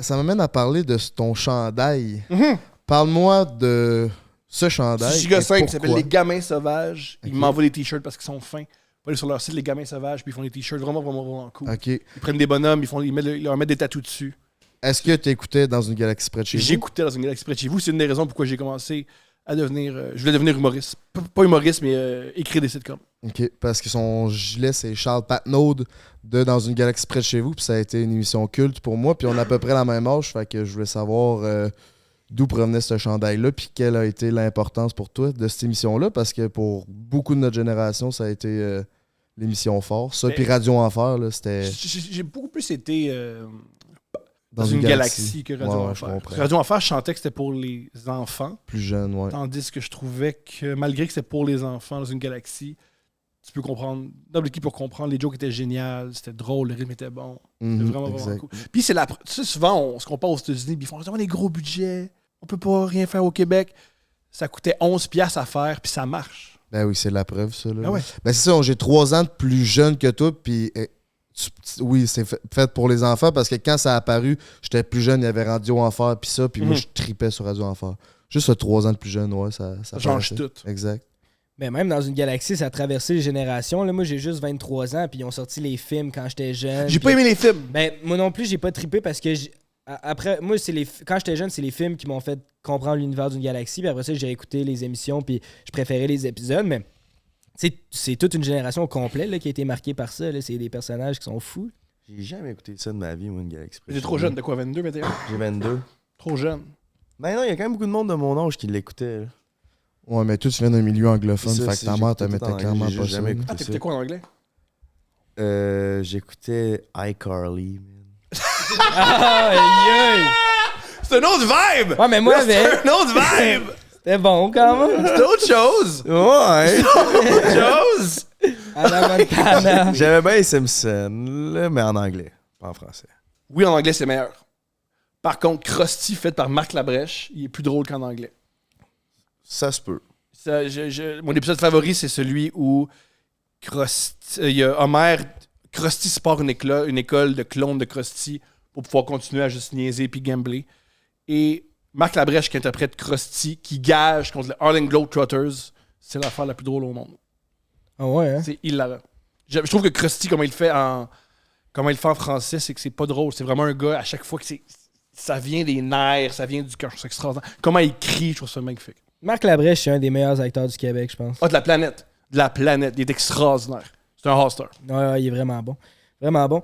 ça m'amène à parler de ton chandail. Mm-hmm. Parle-moi de ce chandail. C'est Giga 5 qui s'appelle pourquoi. Les Gamins Sauvages. Ils Ok. m'envoient des t-shirts parce qu'ils sont fins. Ils vont aller sur leur site, Les Gamins Sauvages, puis ils font des t-shirts vraiment, vraiment, vraiment cool. OK. Ils prennent des bonhommes, ils leur mettent des tatous dessus. Est-ce que tu écoutais dans une galaxie près de chez vous? J'écoutais dans une galaxie près de chez vous. C'est une des raisons pourquoi j'ai commencé à devenir... je voulais devenir humoriste. Pas humoriste, mais écrire des sitcoms. OK, parce que son gilet, c'est Charles Patnaud de Dans une galaxie près de chez vous, puis ça a été une émission culte pour moi, puis on a à peu près la même âge, fait que je voulais savoir d'où provenait ce chandail-là, puis quelle a été l'importance pour toi de cette émission-là, parce que pour beaucoup de notre génération, ça a été l'émission Fort. Ça, puis Radio Enfer, là, c'était... J'ai beaucoup plus été dans une une galaxie que Radio Ouais, Enfer. je comprends. Radio Enfer, je chantais que c'était pour les enfants, Plus jeune, ouais. tandis que je trouvais que malgré que c'était pour les enfants dans une galaxie, tu peux comprendre, n'importe qui pour comprendre, les jokes étaient géniales, c'était drôle, le rythme était bon. C'était vraiment, vraiment exact. cool. Puis c'est tu sais, souvent, on se compare aux États-Unis, puis ils font vraiment des gros budgets, on peut pas rien faire au Québec. Ça coûtait 11$ à faire, puis ça marche. Ben oui, c'est la preuve, ça. Là. Ah ouais. Ben c'est ça, j'ai 3 ans de plus jeune que toi, puis oui, c'est fait pour les enfants, parce que quand ça a apparu, j'étais plus jeune, il y avait Radio Enfer, puis ça, puis moi, je tripais sur Radio Enfer. Juste 3 ans de plus jeune, ouais, ça change paraissait. tout. Exact. Mais même dans une galaxie, ça a traversé les générations. Là, moi, j'ai juste 23 ans, puis ils ont sorti les films quand j'étais jeune. J'ai puis- pas aimé les films. Ben, moi non plus, j'ai pas trippé parce que après, moi, quand j'étais jeune, c'est les films qui m'ont fait comprendre l'univers d'une galaxie. Puis après ça, j'ai écouté les émissions, puis je préférais les épisodes. Mais c'est toute une génération au complet là, qui a été marquée par ça. Là. C'est des personnages qui sont fous. J'ai jamais écouté ça de ma vie, moi, une galaxie. J'étais trop jeune, de quoi, 22, 21? J'ai 22. Trop jeune. Ben non, il y a quand même beaucoup de monde de mon âge qui l'écoutait. là. Ouais, mais toi, tu viens d'un milieu anglophone, C'est ça, fait que c'est- ta j'ai mère te écouté tout mettait en clairement anglais, pas j'ai ça. jamais là. écouté. Ah, t'écoutais quoi en anglais? J'écoutais iCarly, man. Aïe, aïe! C'est un autre vibe! Ouais, mais moi, C'est avec, un autre vibe! c'était bon quand même. C'est autre chose! Ouais! Autre chose! Anna Montana. J'aimais bien les Simpsons, là, mais en anglais, pas en français. Oui, en anglais, c'est meilleur. Par contre, Krusty, fait par Marc Labrèche, il est plus drôle qu'en anglais. Ça se peut. Ça, mon épisode favori, c'est celui où il y a Homer, Krusty se part une école de clones de Krusty pour pouvoir continuer à juste niaiser puis gambler. Et Marc Labrèche qui interprète Krusty, qui gage contre les Harlem Globetrotters, c'est l'affaire la plus drôle au monde. Ah ouais, hein? C'est hilarant. Je trouve que Krusty, comment il le fait en français, c'est que c'est pas drôle. C'est vraiment un gars, à chaque fois que ça vient des nerfs, ça vient du cœur. C'est extraordinaire. Comment il crie, je trouve ça magnifique. Marc Labrèche, c'est un des meilleurs acteurs du Québec, je pense. Ah, de la planète. De la planète. Il est extraordinaire. C'est un hoster. Ouais, il est vraiment bon. Vraiment bon.